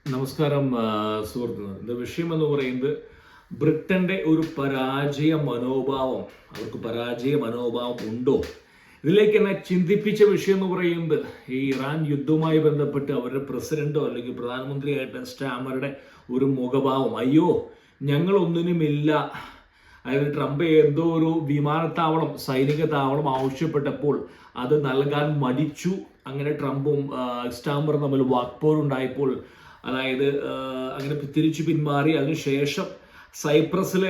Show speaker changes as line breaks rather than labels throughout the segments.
നമസ്കാരം സുഹൃത്തുക്കൾ. ഇത് വിഷയം എന്ന് പറയുന്നത് ബ്രിട്ടന്റെ ഒരു പരാജയ മനോഭാവം. അവർക്ക് പരാജയ മനോഭാവം ഉണ്ടോ? ഇതിലേക്ക് എന്നെ ചിന്തിപ്പിച്ച വിഷയം എന്ന് പറയുന്നത് ഈ ഇറാൻ യുദ്ധവുമായി ബന്ധപ്പെട്ട് അവരുടെ പ്രസിഡന്റോ അല്ലെങ്കിൽ പ്രധാനമന്ത്രിയായിട്ട് സ്റ്റാമറുടെ ഒരു മുഖഭാവം. അയ്യോ, ഞങ്ങളൊന്നിനുമില്ല. അതായത് ട്രംപ് എന്തോ ഒരു വിമാനത്താവളം, സൈനിക താവളം ആവശ്യപ്പെട്ടപ്പോൾ അത് നൽകാൻ മടിച്ചു. അങ്ങനെ ട്രംപും സ്റ്റാമറും തമ്മിൽ വാക്പോരുണ്ടായപ്പോൾ അതായത് അങ്ങനെ തിരിച്ചു പിന്മാറി. അതിനുശേഷം സൈപ്രസിലെ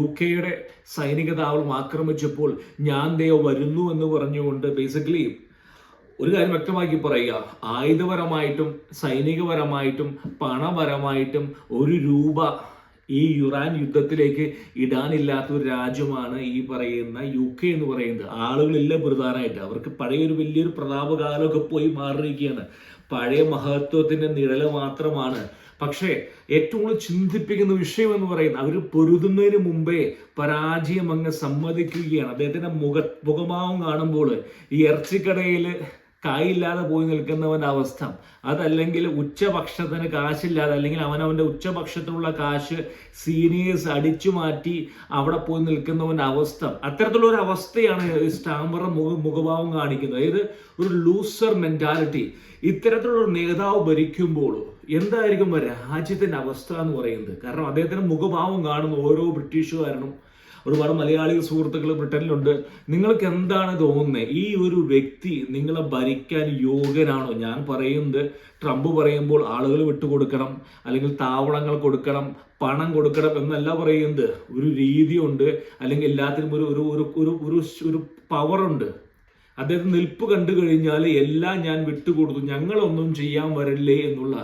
UK-യുടെ സൈനിക താവളം ആക്രമിച്ചപ്പോൾ ഞാൻ വരുന്നു എന്ന് പറഞ്ഞുകൊണ്ട് ബേസിക്കലി ഒരു കാര്യം വ്യക്തമാക്കി പറയുക, ആയുധപരമായിട്ടും സൈനികപരമായിട്ടും പണപരമായിട്ടും ഒരു രൂപ ഈ ഇറാൻ യുദ്ധത്തിലേക്ക് ഇടാനില്ലാത്ത ഒരു രാജ്യമാണ് ഈ പറയുന്ന UK എന്ന് പറയുന്നത്. ആളുകളില്ല പ്രധാനമായിട്ട്. അവർക്ക് പഴയൊരു വലിയൊരു പ്രതാപകാലമൊക്കെ പോയി മാറിയിരിക്കുകയാണ്. പഴയ മഹത്വത്തിന്റെ നിഴല് മാത്രമാണ്. പക്ഷേ ഏറ്റവും കൂടുതൽ ചിന്തിപ്പിക്കുന്ന വിഷയം എന്ന് പറയുന്നത് അവർ പൊരുതുന്നതിന് മുമ്പേ പരാജയം അങ്ങ് സമ്മതിക്കുകയാണ്. അദ്ദേഹത്തിന്റെ മുഖഭാവം കാണുമ്പോൾ ഈ ഇറച്ചിക്കടയിൽ കായില്ലാതെ പോയി നിൽക്കുന്നവന്റെ അവസ്ഥ, അതല്ലെങ്കിൽ ഉച്ചഭക്ഷണത്തിന് കാശില്ലാതെ, അല്ലെങ്കിൽ അവനവന്റെ ഉച്ചഭക്ഷണത്തിനുള്ള കാശ് സീനിയേഴ്സ് അടിച്ചു മാറ്റി അവിടെ പോയി നിൽക്കുന്നവന്റെ അവസ്ഥ, അത്തരത്തിലുള്ള ഒരു അവസ്ഥയാണ് സ്റ്റാമറുടെ മുഖഭാവം കാണിക്കുന്നത്. അതായത് ഒരു ലൂസർ മെന്റാലിറ്റി. ഇത്തരത്തിലുള്ള ഒരു നേതാവ് ഭരിക്കുമ്പോൾ എന്തായിരിക്കും രാജ്യത്തിന്റെ അവസ്ഥ എന്ന് പറയുന്നത്? കാരണം അദ്ദേഹത്തിന്റെ മുഖഭാവം കാണുന്ന ഓരോ ബ്രിട്ടീഷുകാരനും, ഒരുപാട് മലയാളി സുഹൃത്തുക്കൾ ബ്രിട്ടനിലുണ്ട്. നിങ്ങൾക്ക് എന്താണ് തോന്നുന്നത്? ഈ ഒരു വ്യക്തി നിങ്ങളെ ഭരിക്കാൻ യോഗ്യനാണോ? ഞാൻ പറയുന്നത് ട്രംപ് പറയുമ്പോൾ ആളുകൾ വിട്ടുകൊടുക്കണം, അല്ലെങ്കിൽ താവളങ്ങൾ കൊടുക്കണം, പണം കൊടുക്കണം എന്നല്ല പറയുന്നത്. ഒരു രീതിയുണ്ട്, അല്ലെങ്കിൽ എല്ലാത്തിനും ഒരു ഒരു ഒരു ഒരു ഒരു പവറുണ്ട്. അദ്ദേഹം നിൽപ്പ് കണ്ടു കഴിഞ്ഞാൽ എല്ലാം ഞാൻ വിട്ടുകൊടുത്തു, ഞങ്ങളൊന്നും ചെയ്യാൻ വരില്ലേ എന്നുള്ള.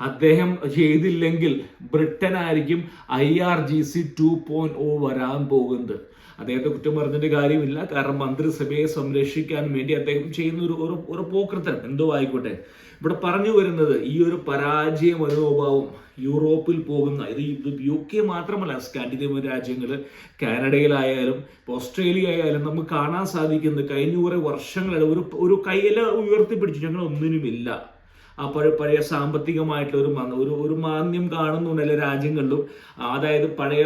അദ്ദേഹം ചെയ്തില്ലെങ്കിൽ ബ്രിട്ടനായിരിക്കും IRGC 2.0 വരാൻ പോകുന്നത്. അദ്ദേഹത്തെ കുറ്റം പറഞ്ഞിട്ട് കാര്യമില്ല. കാരണം മന്ത്രിസഭയെ സംരക്ഷിക്കാൻ വേണ്ടി അദ്ദേഹം ചെയ്യുന്ന ഒരു പോക്കൃത്തരം എന്തോ ആയിക്കോട്ടെ. ഇവിടെ പറഞ്ഞു വരുന്നത് ഈ ഒരു പരാജയ മനോഭാവം യൂറോപ്പിൽ പോകുന്ന, ഇത് UK മാത്രമല്ല, സ്കാൻഡിനേവിയൻ രാജ്യങ്ങൾ, കാനഡയിലായാലും ഓസ്ട്രേലിയ ആയാലും നമുക്ക് കാണാൻ സാധിക്കുന്നത് കഴിഞ്ഞ കുറെ വർഷങ്ങളാണ് ഒരു കൈയില ഉയർത്തിപ്പിടിച്ചു ഞങ്ങൾ ഒന്നിനുമില്ല. ആ പഴയ സാമ്പത്തികമായിട്ടുള്ള ഒരു മാന്യം കാണുന്നുണ്ട് എല്ലാ രാജ്യങ്ങളിലും. അതായത് പഴയ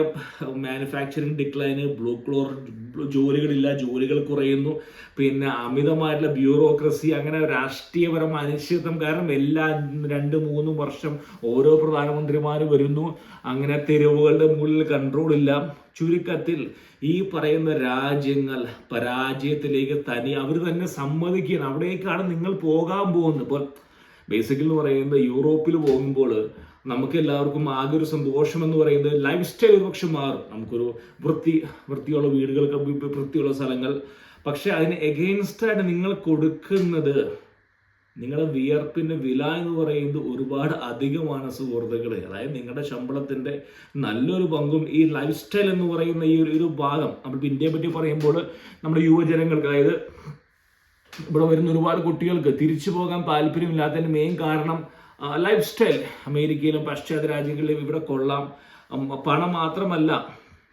മാനുഫാക്ചറിങ് ഡിക്ലൈന്, ബ്ലൂ കോളർ ജോലികളില്ല, ജോലികൾ കുറയുന്നു, പിന്നെ അമിതമായിട്ടുള്ള ബ്യൂറോക്രസി, അങ്ങനെ രാഷ്ട്രീയപരമായ അനിശ്ചിതത്വം കാരണം എല്ലാ 2-3 വർഷം ഓരോ പ്രധാനമന്ത്രിമാർ വരുന്നു. അങ്ങനെ തെരുവുകളുടെ മുകളിൽ കൺട്രോൾ ഇല്ല. ചുരുക്കത്തിൽ ഈ പറയുന്ന രാജ്യങ്ങൾ പരാജയത്തിലേക്ക് അവർ തന്നെ സമ്മതിക്കുകയാണ്. അവിടേക്കാണ് നിങ്ങൾ പോകാൻ പോകുന്നത്. ഇപ്പോൾ ബേസിക്കലി എന്ന് പറയുന്നത് യൂറോപ്പിൽ പോകുമ്പോൾ നമുക്ക് എല്ലാവർക്കും ആകെ ഒരു സന്തോഷം എന്ന് പറയുന്നത് ലൈഫ് സ്റ്റൈൽ ഒരുപക്ഷെ മാറും. നമുക്കൊരു വൃത്തിയുള്ള വീടുകൾക്ക്, വൃത്തിയുള്ള സ്ഥലങ്ങൾ. പക്ഷെ അതിന് എഗെയിൻസ്റ്റ് ആയിട്ട് നിങ്ങൾ കൊടുക്കുന്നത്, നിങ്ങളുടെ വിയർപ്പിന്റെ വില എന്ന് പറയുന്നത് ഒരുപാട് അധികമാണ് സുഹൃത്തുക്കളെ. അതായത് നിങ്ങളുടെ ശമ്പളത്തിന്റെ നല്ലൊരു പങ്കും ഈ ലൈഫ് സ്റ്റൈൽ എന്ന് പറയുന്ന ഈ ഒരു ഭാഗം. നമ്മൾ ഇന്ത്യയെ പറ്റി പറയുമ്പോൾ നമ്മുടെ യുവജനങ്ങൾക്ക്, അതായത് ഇവിടെ വരുന്ന ഒരുപാട് കുട്ടികൾക്ക് തിരിച്ചു പോകാൻ താല്പര്യമില്ലാത്തതിന് മെയിൻ കാരണം ലൈഫ് സ്റ്റൈൽ. അമേരിക്കയിലും പാശ്ചാത്യ രാജ്യങ്ങളിലും ഇവിടെ കൊള്ളാം, പണം മാത്രമല്ല.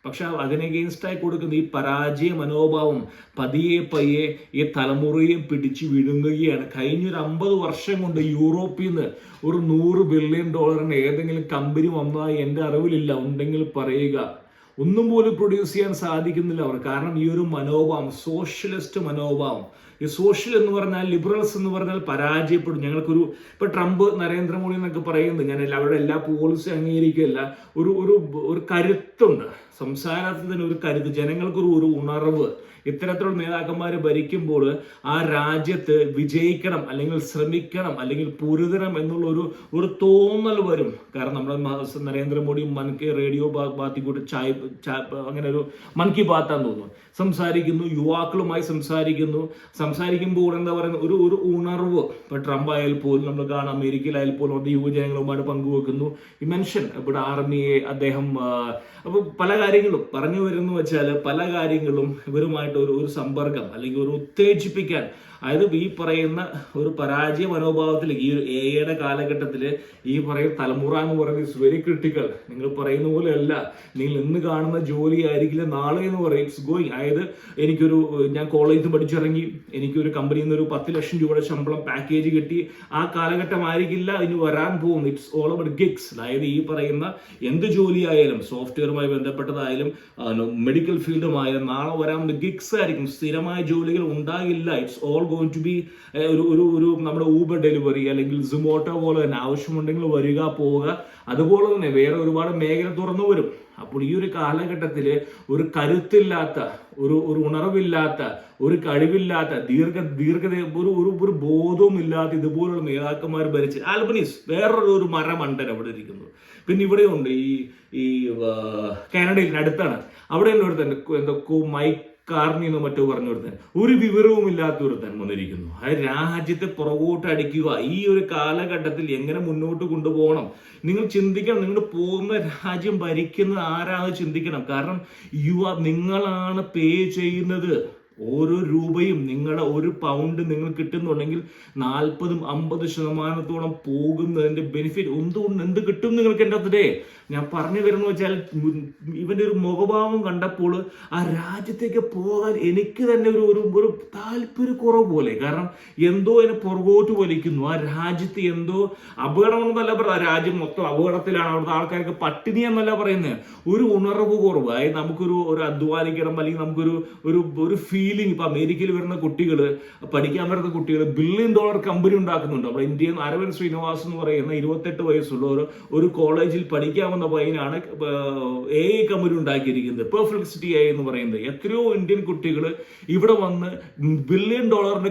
പക്ഷെ അതിനെഗെയിൻസ്റ്റായി കൊടുക്കുന്ന ഈ പരാജയ മനോഭാവം പയ്യെ ഈ തലമുറയെ പിടിച്ചു വിഴുങ്ങുകയാണ്. കഴിഞ്ഞൊരു 50 വർഷം കൊണ്ട് യൂറോപ്പിൽ നിന്ന് ഒരു $100 ബില്യൺ ഏതെങ്കിലും കമ്പനി വന്നതായി എൻ്റെ അറിവിലില്ല. ഉണ്ടെങ്കിൽ പറയുക. ഒന്നും പോലും പ്രൊഡ്യൂസ് ചെയ്യാൻ സാധിക്കുന്നില്ല അവർ. കാരണം ഈ ഒരു മനോഭാവം, സോഷ്യലിസ്റ്റ് മനോഭാവം. ഈ സോഷ്യൽ എന്ന് പറഞ്ഞാൽ, ലിബറൽസ് എന്ന് പറഞ്ഞാൽ പരാജയപ്പെടും. ഞങ്ങൾക്കൊരു ഇപ്പൊ ട്രംപ്, നരേന്ദ്രമോദി എന്നൊക്കെ പറയുന്നത്, ഞാൻ അവരുടെ എല്ലാ പോളിസി അംഗീകരിക്കുകയല്ല. ഒരു കരുത്തുണ്ട് സംസാരത്തിൽ തന്നെ, ഒരു കരുത്ത്, ജനങ്ങൾക്കൊരു ഉണർവ്. ഇത്തരത്തിലുള്ള നേതാക്കന്മാർ ഭരിക്കുമ്പോൾ ആ രാജ്യത്ത് വിജയിക്കണം, അല്ലെങ്കിൽ ശ്രമിക്കണം, അല്ലെങ്കിൽ പൊരുതണം എന്നുള്ള ഒരു തോന്നൽ വരും. കാരണം നമ്മുടെ നരേന്ദ്രമോദി റേഡിയോ ബാത്തിക്കൂട്ട് അങ്ങനെ ഒരു മൻ കി ബാത്താന്ന് തോന്നുന്നു സംസാരിക്കുന്നു, യുവാക്കളുമായി സംസാരിക്കുമ്പോൾ എന്താ പറയുക, ഒരു ഉണർവ്. ഇപ്പൊ ട്രംപ് ആയാൽ പോലും നമ്മൾ കാണാം, അമേരിക്കയിലായാൽ പോലും അത് യുവജനങ്ങളുമായിട്ട് പങ്കുവെക്കുന്നു. ഈ മെൻഷൻ ഇവിടെ ആർമിയെ അദ്ദേഹം, അപ്പൊ പല കാര്യങ്ങളും പറഞ്ഞു വരുന്നു വെച്ചാൽ, പല കാര്യങ്ങളും ഇവരുമായിട്ട് ഒരു സമ്പർക്കം, അല്ലെങ്കിൽ ഒരു ഉത്തേജിപ്പിക്കാൻ. അതായത് ഈ പറയുന്ന ഒരു പരാജയ മനോഭാവത്തിൽ, ഈ ഒരു AI കാലഘട്ടത്തിൽ ഈ പറയുന്ന തലമുറ എന്ന് പറയുന്നത് ഇറ്റ്സ് വെരി ക്രിട്ടിക്കൽ. നിങ്ങൾ പറയുന്ന പോലെയല്ല, നിങ്ങൾ ഇന്ന് കാണുന്ന ജോലി ആയിരിക്കില്ല നാളെ എന്ന് പറയും. It's going. അതായത് ഞാൻ കോളേജിൽ പഠിച്ചിറങ്ങി, എനിക്കൊരു കമ്പനിയിൽ നിന്ന് ഒരു 10 ലക്ഷം രൂപയുടെ ശമ്പളം പാക്കേജ് കിട്ടി. ആ കാലഘട്ടമായിരിക്കില്ല ഇനി വരാൻ പോകും. It's all about Giggs. അതായത് ഈ പറയുന്ന എന്ത് ജോലിയായാലും, സോഫ്റ്റ്വെയറുമായി ബന്ധപ്പെട്ടതായാലും മെഡിക്കൽ ഫീൽഡുമായാലും നാളെ വരാവുന്ന ഗിഗ്സ് ആയിരിക്കും. സ്ഥിരമായ ജോലികൾ ഉണ്ടാകില്ല. It's all going to be ഒരു നമ്മുടെ ഊബർ ഡെലിവറി അല്ലെങ്കിൽ സുമോട്ടോ പോലെ തന്നെ ആവശ്യമുണ്ടെങ്കിൽ വരിക പോവുക. അതുപോലെ തന്നെ വേറെ ഒരുപാട് മേഖല തുറന്നു വരും. അപ്പോൾ ഈ ഒരു കാലഘട്ടത്തിൽ ഒരു കരുത്തില്ലാത്ത, ഒരു ഉണർവില്ലാത്ത, ഒരു കഴിവില്ലാത്ത, ഒരു ബോധവും ഇല്ലാത്ത ഇതുപോലുള്ള നേതാക്കന്മാർ ഭരിച്ച് ആൽബനീസ് വേറൊരു മരമണ്ടൻ അവിടെ ഇരിക്കുന്നു. പിന്നെ ഇവിടെയുണ്ട് ഈ കാനഡയിൽ അടുത്താണ്, അവിടെ എന്തൊക്കെ മൈക്ക് കാർണി എന്നോ മറ്റോ പറഞ്ഞു കൊടുത്താൻ ഒരു വിവരവും ഇല്ലാത്ത ഒരുത്തൻ വന്നിരിക്കുന്നു. അത് രാജ്യത്തെ പുറകോട്ട് അടിക്കുക. ഈ ഒരു കാലഘട്ടത്തിൽ എങ്ങനെ മുന്നോട്ട് കൊണ്ടുപോകണം നിങ്ങൾ ചിന്തിക്കണം. നിങ്ങൾ പോകുന്ന രാജ്യം ഭരിക്കുന്നത് ആരാണെന്ന് ചിന്തിക്കണം. കാരണം നിങ്ങളാണ് പേ ചെയ്യുന്നത്. ഓരോ രൂപയും, നിങ്ങളുടെ ഒരു പൗണ്ട് നിങ്ങൾ കിട്ടുന്നുണ്ടെങ്കിൽ 40-50% പോകുന്നതിന്റെ ബെനിഫിറ്റ് എന്ത് കിട്ടും നിങ്ങൾക്ക്? എൻ്റെ അടുത്തേ ഞാൻ പറഞ്ഞു വരുന്ന വെച്ചാൽ, ഇവന്റെ ഒരു മുഖഭാവം കണ്ടപ്പോൾ ആ രാജ്യത്തേക്ക് പോകാൻ എനിക്ക് തന്നെ ഒരു താല്പര്യക്കുറവ് പോലെ. കാരണം എന്തോ എന്നെ പുറകോട്ട് വലിക്കുന്നു. ആ രാജ്യത്ത് എന്തോ അപകടമെന്നല്ല പറയുക, രാജ്യം മൊത്തം അപകടത്തിലാണ്, അവിടുത്തെ ആൾക്കാർക്ക് പട്ടിണി എന്നല്ല പറയുന്നത്, ഒരു ഉണർവ് കുറവ്. അതായത് നമുക്കൊരു അധ്വാനിക്കണം, അല്ലെങ്കിൽ നമുക്കൊരു ഫീലിംഗ്. ഇപ്പൊ അമേരിക്കയിൽ വരുന്ന കുട്ടികൾ, പഠിക്കാൻ വരുന്ന കുട്ടികൾ $1 ബില്യൺ കമ്പനി ഉണ്ടാക്കുന്നുണ്ട്. നമ്മുടെ ഇന്ത്യയിൽ അരവിന്ദ് ശ്രീനിവാസ് എന്ന് പറയുന്ന 28 വയസ്സുള്ള ഒരു കോളേജിൽ പഠിക്കാമെന്ന പയ്യനാണ് AI കമ്പനി ഉണ്ടാക്കിയിരിക്കുന്നത്, പെർഫെക്സിറ്റി AI എന്ന് പറയുന്നത്. എത്രയോ ഇന്ത്യൻ കുട്ടികൾ ഇവിടെ വന്ന് $1 ബില്യൺ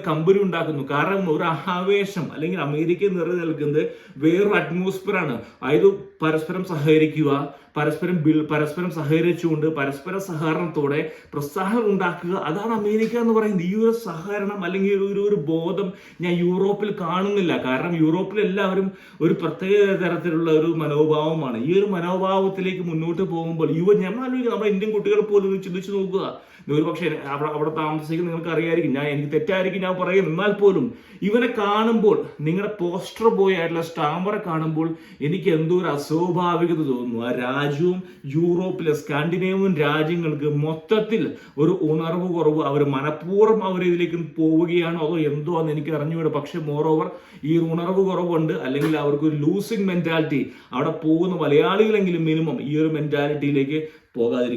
കമ്പനി ഉണ്ടാക്കുന്നു. കാരണം ഒരു ആവേശം, അല്ലെങ്കിൽ അമേരിക്കയിൽ നിറഞ്ഞു നിൽക്കുന്നത് വേറൊരു അറ്റ്മോസ്ഫിയർ ആണ്. അതായത് പരസ്പരം സഹകരിക്കുക, പരസ്പരം സഹകരിച്ചുകൊണ്ട് പരസ്പര സഹകരണത്തോടെ പ്രസ്ഥാനം ഉണ്ടാക്കുക. അതാണ് അമേരിക്ക എന്ന് പറയുന്നത്. ഈ ഒരു സഹകരണം അല്ലെങ്കിൽ ഒരു ബോധം ഞാൻ യൂറോപ്പിൽ കാണുന്നില്ല. കാരണം യൂറോപ്പിൽ എല്ലാവരും ഒരു പ്രത്യേക തരത്തിലുള്ള ഒരു മനോഭാവമാണ്. ഈ ഒരു മനോഭാവത്തിലേക്ക് മുന്നോട്ട് പോകുമ്പോൾ നമ്മുടെ ഇന്ത്യൻ കുട്ടികൾ പോലും ചിന്തിച്ചു നോക്കുക. ഒരു പക്ഷേ അവിടെ താമസിക്കുന്ന നിങ്ങൾക്ക് അറിയായിരിക്കും, എനിക്ക് തെറ്റായിരിക്കും ഞാൻ പറയുന്നത്, എന്നാൽ പോലും ഇവനെ കാണുമ്പോൾ, നിങ്ങളുടെ പോസ്റ്റർ ബോയ് ആയിട്ടുള്ള സ്റ്റാമ്പറെ കാണുമ്പോൾ എനിക്ക് എന്തോ ഒരു അസ്വാഭാവികത തോന്നുന്നു. ആ രാജ്യവും യൂറോപ്പിലെ സ്കാൻഡിനേവിയൻ രാജ്യങ്ങൾക്ക് മൊത്തത്തിൽ ഒരു ഉണർവ് കുറവ്. അവർ മനഃപൂർവ്വം അവരിതിലേക്ക് പോവുകയാണോ അതോ എന്തോ എന്ന് എനിക്ക് അറിഞ്ഞുകൂടെ. പക്ഷെ മോറോവർ ഈ ഉണർവ് കുറവുണ്ട്, അല്ലെങ്കിൽ അവർക്ക് ഒരു ലൂസിങ് മെന്റാലിറ്റി. അവിടെ പോകുന്ന മലയാളികളെങ്കിലും മിനിമം ഈ ഒരു മെന്റാലിറ്റിയിലേക്ക് പോകാതിരിക്കും.